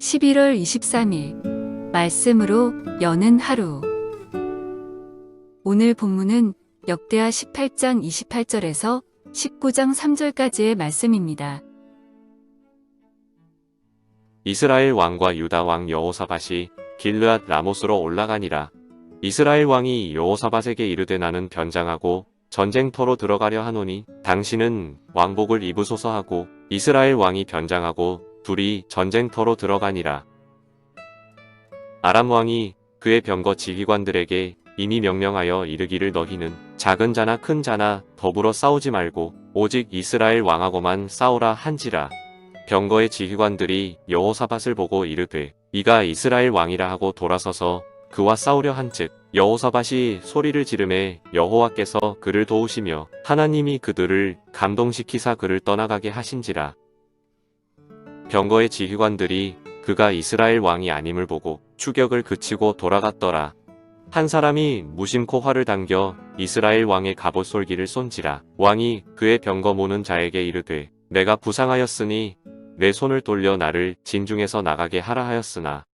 11월 23일 말씀으로 여는 하루. 오늘 본문은 역대하 18장 28절에서 19장 3절까지의 말씀입니다. 이스라엘 왕과 유다 왕 여호사밧이 길르앗 라못으로 올라가니라. 이스라엘 왕이 여호사밧에게 이르되 나는 변장하고 전쟁터로 들어가려 하노니 당신은 왕복을 입으소서 하고 이스라엘 왕이 변장하고 둘이 전쟁터로 들어가니라. 아람 왕이 그의 병거 지휘관들에게 이미 명령하여 이르기를 너희는 작은 자나 큰 자나 더불어 싸우지 말고 오직 이스라엘 왕하고만 싸우라 한지라. 병거의 지휘관들이 여호사밧을 보고 이르되 이가 이스라엘 왕이라 하고 돌아서서 그와 싸우려 한즉 여호사밧이 소리를 지르매 여호와께서 그를 도우시며 하나님이 그들을 감동시키사 그를 떠나가게 하신지라. 병거의 지휘관들이 그가 이스라엘 왕이 아님을 보고 추격을 그치고 돌아갔더라. 한 사람이 무심코 활을 당겨 이스라엘 왕의 갑옷 솔기를 쏜지라. 왕이 그의 병거 모는 자에게 이르되 내가 부상하였으니 내 손을 돌려 나를 진중에서 나가게 하라 하였으나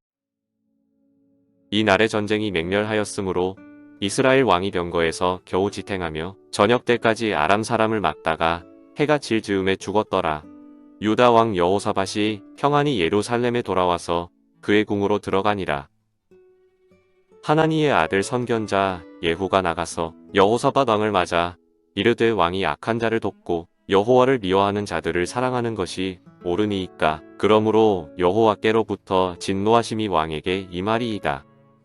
이 날의 전쟁이 맹렬하였으므로 이스라엘 왕이 병거에서 겨우 지탱하며 저녁 때까지 아람 사람을 막다가 해가 질 즈음에 죽었더라. 유다 왕 여호사밧이 평안히 예루살렘에 돌아와서 그의 궁으로 들어가니라. 하나니의 아들 선견자 예후가 나가서 여호사밧 왕을 맞아 이르되 왕이 악한 자를 돕고 여호와를 미워하는 자들을 사랑하는 것이 옳으니이까. 그러므로 여호와께로부터 진노하심이 왕에게 임하리이다.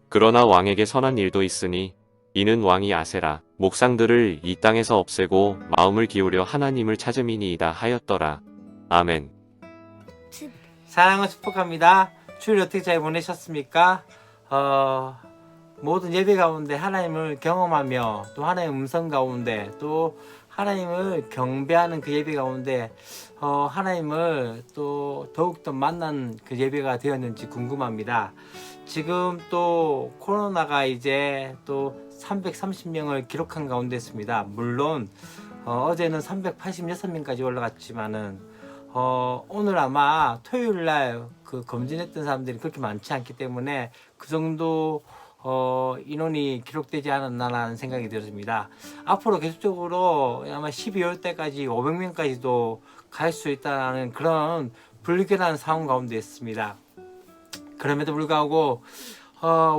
그러나 왕에게 선한 일도 있으니 이는 왕이 아세라 목상들을 이 땅에서 없애고 마음을 기울여 하나님을 찾음이니이다 하였더라. 아멘. 사랑을 축복합니다. 주일 어떻게 잘 보내셨습니까? 모든 예배 가운데 하나님을 경험하며 또 하나님의 음성 가운데 또 하나님을 경배하는 그 예배 가운데 하나님을 또 더욱더 만난 그 예배가 되었는지 궁금합니다. 지금 또 코로나가 이제 또 330명을 기록한 가운데 있습니다. 물론 어제는 386명까지 올라갔지만은 오늘 아마 토요일날 그 검진했던 사람들이 그렇게 많지 않기 때문에 그 정도 인원이 기록되지 않았나라는 생각이 들었습니다. 앞으로 계속적으로 아마 12월 때까지 500명까지도 갈 수 있다는 그런 불길한 상황 가운데 있습니다. 그럼에도 불구하고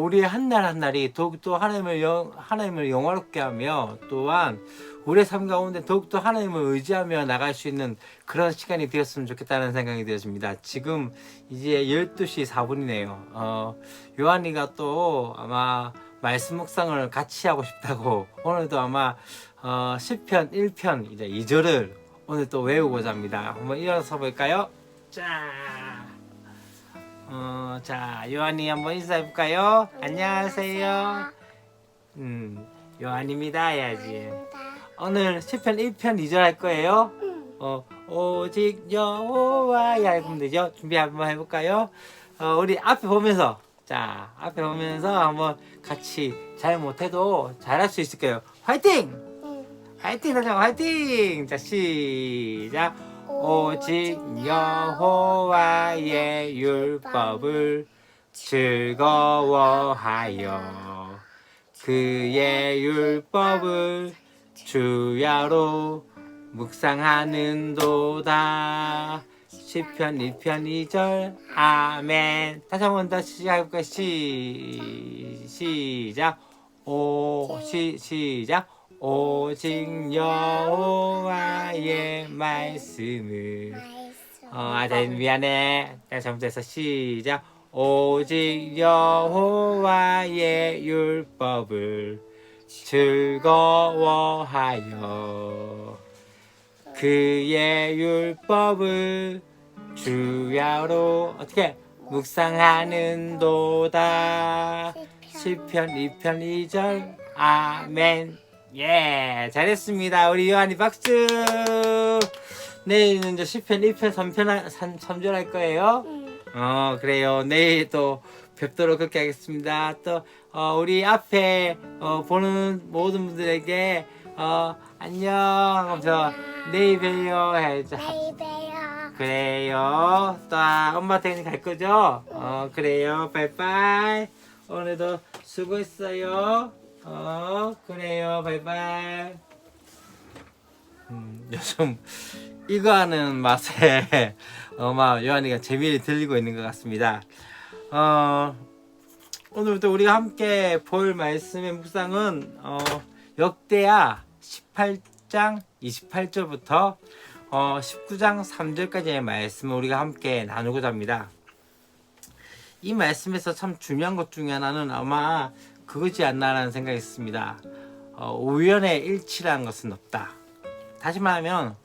우리의 한 날 한 날이 더욱더 하나님을 영화롭게 하며 또한 우리의 삶 가운데 더욱더 하나님을 의지하며 나갈 수 있는 그런 시간이 되었으면 좋겠다는 생각이 되었습니다. 지금 이제 12시 4분이네요. 요한이가 또 아마 말씀 묵상을 같이 하고 싶다고 오늘도 아마 시편 1편 이제 2절을 오늘 또 외우고자 합니다. 한번 일어서 볼까요? 자, 요한이 한번 인사해볼까요? 안녕하세요. 요한입니다 해야지. 오늘 시편 1편 2절 할 거예요. 오직 여호와야 해보면 되죠. 준비 한번 해볼까요? 우리 앞에 보면서 앞에 보면서 한번 같이 잘 못해도 잘할 수 있을 거예요. 화이팅! 화이팅 하자 화이팅! 자 시작. 오직 여호와의 율법을 즐거워하여 그의 율법을 주야로 묵상하는도다. 시편 1편 2절 아멘. 다시 한번 더 시작해볼까요? 시작. 시작. 오직 여호와의 말씀을 미안해. 내가 잘못해서 시작. 오직 여호와의 율법을 즐거워하여 그의 율법을 주야로 어떻게 묵상하는도다. 시편 2편 2절 아멘. 예, 잘했습니다. 우리 요한이 박수. 내일은 이제 시편 1편 3절 할 거예요. 그래요. 내일 또 뵙도록 그렇게 하겠습니다. 또 우리 앞에 보는 모든 분들에게 안녕 하면서 내일 봬요 해야죠. 내일 봬요. 그래요. 또 엄마한테 갈 거죠? 그래요. 바이바이. 오늘도 수고했어요. 그래요. 바이바이. 요즘 이거 하는 맛에 요한이가 재미를 들리고 있는 것 같습니다. 오늘부터 우리가 함께 볼 말씀의 묵상은 역대하 18장 28절부터 19장 3절까지의 말씀을 우리가 함께 나누고자 합니다. 이 말씀에서 참 중요한 것 중에 하나는 아마 그거지 않나라는 생각이 있습니다. 우연의 일치라는 것은 없다. 다시 말하면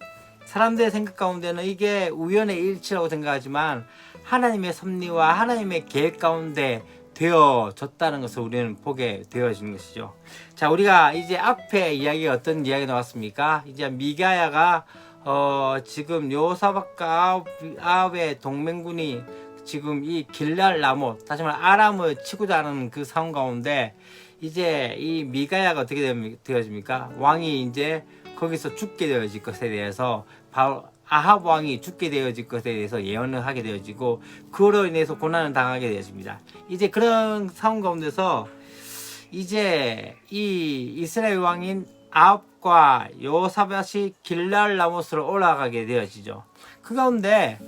사람들의 생각 가운데는 이게 우연의 일치라고 생각하지만 하나님의 섭리와 하나님의 계획 가운데 되어졌다는 것을 우리는 보게 되어지는 것이죠. 자, 우리가 이제 앞에 이야기가 어떤 이야기 나왔습니까? 이제 미가야가 지금 여호사밧과 아합의 동맹군이 지금 이 길랄 라못, 다시 말해 아람을 치고자 하는 그 상황 가운데 이제 이 미가야가 어떻게 되어집니까? 왕이 이제 거기서 죽게 되어질 것에 대해서 바로 아합 왕이 죽게 되어질 것에 대해서 예언을 하게 되어지고 그로 인해서 고난을 당하게 되어집니다. 이제 그런 상황 가운데서 이제 이 이스라엘 왕인 아합과 여호사밧이 길랄 라못으로 올라가게 되어지죠. 그 가운데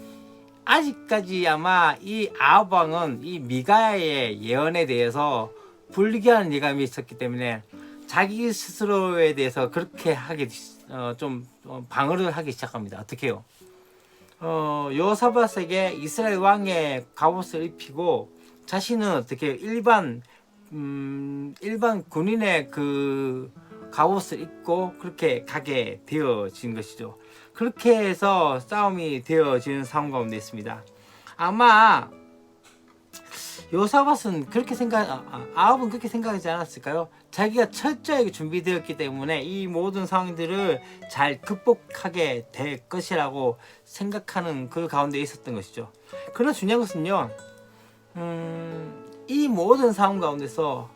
아직까지 아마 이 아합 왕은 이 미가야의 예언에 대해서 불리한 예감이 있었기 때문에 자기 스스로에 대해서 그렇게 하게 방어를 하기 시작합니다. 어떻게 해요? 여호사밧에게 이스라엘 왕의 갑옷을 입히고 자신은 어떻게 일반 군인의 그 갑옷을 입고 그렇게 가게 되어진 것이죠. 그렇게 해서 싸움이 되어지는 상황 가운데 있습니다. 아마 여호사밧은 그렇게 아합은 그렇게 생각하지 않았을까요? 자기가 철저하게 준비되었기 때문에 이 모든 상황들을 잘 극복하게 될 것이라고 생각하는 그 가운데 있었던 것이죠. 그러나 중요한 것은요, 이 모든 상황 가운데서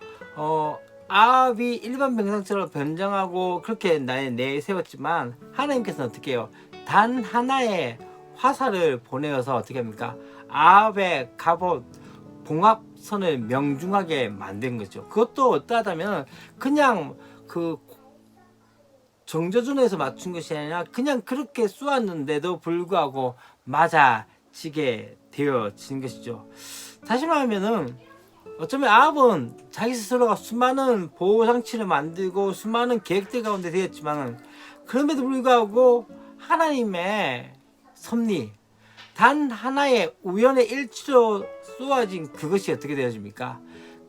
아합이 일반 병상처럼 변장하고 그렇게 내세웠지만 하나님께서는 어떻게 해요? 단 하나의 화살을 보내어서 어떻게 합니까? 아합의 갑옷 봉합선을 명중하게 만든 거죠. 그것도 어떠하다면 그냥 그 정조준에서 맞춘 것이 아니라 그냥 그렇게 쏘았는데도 불구하고 맞아지게 되어진 것이죠. 다시 말하면은 어쩌면 아합은 자기 스스로가 수많은 보호장치를 만들고 수많은 계획들 가운데 되었지만 그럼에도 불구하고 하나님의 섭리, 단 하나의 우연의 일치로 쏘아진 그것이 어떻게 되어집니까?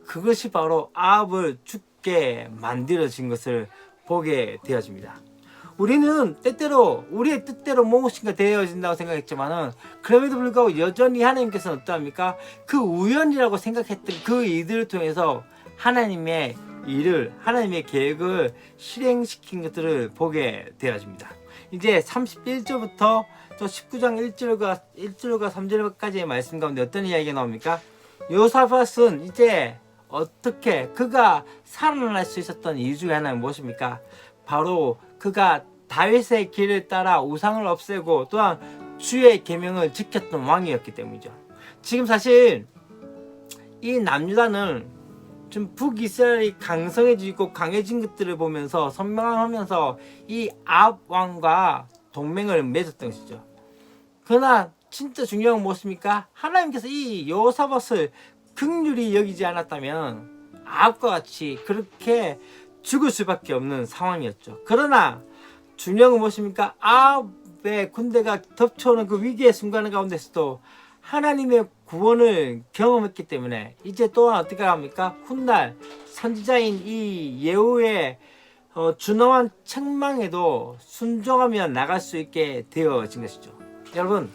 그것이 바로 아합을 죽게 만들어진 것을 보게 되어집니다. 우리는 때때로 우리의 뜻대로 무엇인가 되어진다고 생각했지만은 그럼에도 불구하고 여전히 하나님께서는 어떠합니까? 그 우연이라고 생각했던 그 일들을 통해서 하나님의 일을, 하나님의 계획을 실행시킨 것들을 보게 되어집니다. 이제 31절부터 또 19장 1절과 3절까지의 말씀 가운데 어떤 이야기가 나옵니까? 여호사밧은 이제 어떻게 그가 살아날 수 있었던 이유 중에 하나는 무엇입니까? 바로 그가 다윗의 길을 따라 우상을 없애고 또한 주의 계명을 지켰던 왕이었기 때문이죠. 지금 사실 이 남유다는 좀 북이스라엘이 강성해지고 강해진 것들을 보면서 선명하면서 이 아합 왕과 동맹을 맺었던 것이죠. 그러나 진짜 중요한 건 무엇입니까? 하나님께서 이 여호사밧을 긍휼히 여기지 않았다면 아합과 같이 그렇게 죽을 수밖에 없는 상황이었죠. 그러나 중요한 건 무엇입니까? 아합의 군대가 덮쳐오는 그 위기의 순간 가운데서도 하나님의 구원을 경험했기 때문에 이제 또한 어떻게 합니까? 훗날 선지자인 이 예후의 준엄한 책망에도 순종하며 나갈 수 있게 되어진 것이죠. 여러분,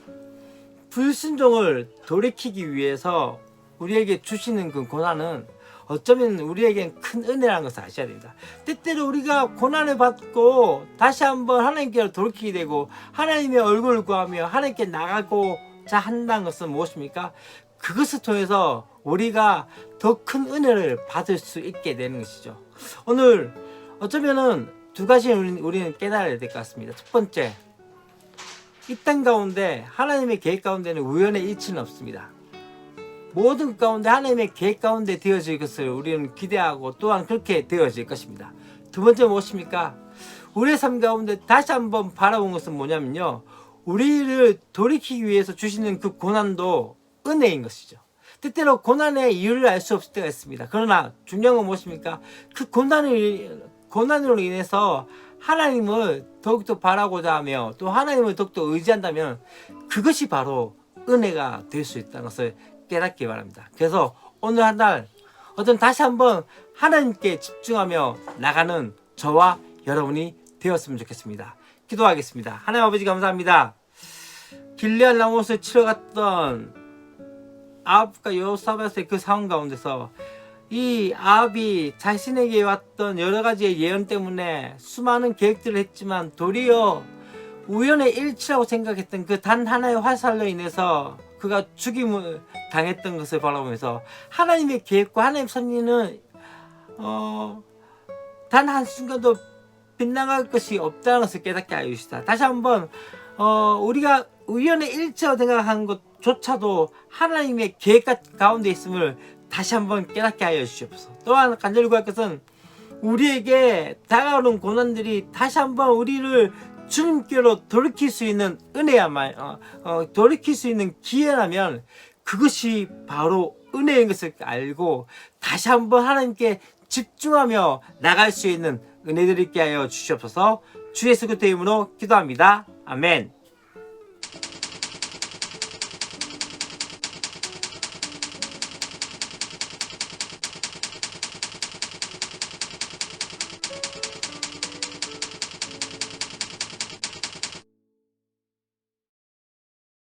불순종을 돌이키기 위해서 우리에게 주시는 그 고난은 어쩌면 우리에겐 큰 은혜라는 것을 아셔야 됩니다. 때때로 우리가 고난을 받고 다시 한번 하나님께로 돌이키게 되고 하나님의 얼굴을 구하며 하나님께 나가고자 한다는 것은 무엇입니까? 그것을 통해서 우리가 더 큰 은혜를 받을 수 있게 되는 것이죠. 오늘 어쩌면은 두 가지 우리는 깨달아야 될 것 같습니다. 첫 번째, 이 땅 가운데 하나님의 계획 가운데는 우연의 일치는 없습니다. 모든 가운데 하나님의 계획 가운데 되어질 것을 우리는 기대하고 또한 그렇게 되어질 것입니다. 두 번째 무엇입니까? 우리의 삶 가운데 다시 한번 바라본 것은 뭐냐면요, 우리를 돌이키기 위해서 주시는 그 고난도 은혜인 것이죠. 때때로 고난의 이유를 알 수 없을 때가 있습니다. 그러나 중요한 건 무엇입니까? 그 고난으로 인해서 하나님을 더욱더 바라고자 하며 또 하나님을 더욱더 의지한다면 그것이 바로 은혜가 될 수 있다는 것을 깨닫기 바랍니다. 그래서 오늘 한 날 다시 한번 하나님께 집중하며 나가는 저와 여러분이 되었으면 좋겠습니다. 기도하겠습니다. 하나님 아버지 감사합니다. 길리앗 라못을 치러 갔던 아합과 여호사밧의 그 상황 가운데서 이 아합이 자신에게 왔던 여러 가지의 예언 때문에 수많은 계획들을 했지만 도리어 우연의 일치라고 생각했던 그 단 하나의 화살로 인해서 그가 죽임을 당했던 것을 바라보면서 하나님의 계획과 하나님의 섭리는 단 한순간도 빗나갈 것이 없다는 것을 깨닫게 하여 주시다. 다시 한번 우리가 우연의 일치라고 생각하는 것조차도 하나님의 계획 가운데 있음을 다시 한번 깨닫게 하여 주시옵소서. 또한 간절히 구할 것은 우리에게 다가오는 고난들이 다시 한번 우리를 주님께로 돌이킬 수 있는 은혜야말 돌이킬 수 있는 기회라면 그것이 바로 은혜인 것을 알고 다시 한번 하나님께 집중하며 나갈 수 있는 은혜를 있게 하여 주시옵소서. 주 예수 그리스도의 이름으로 기도합니다. 아멘.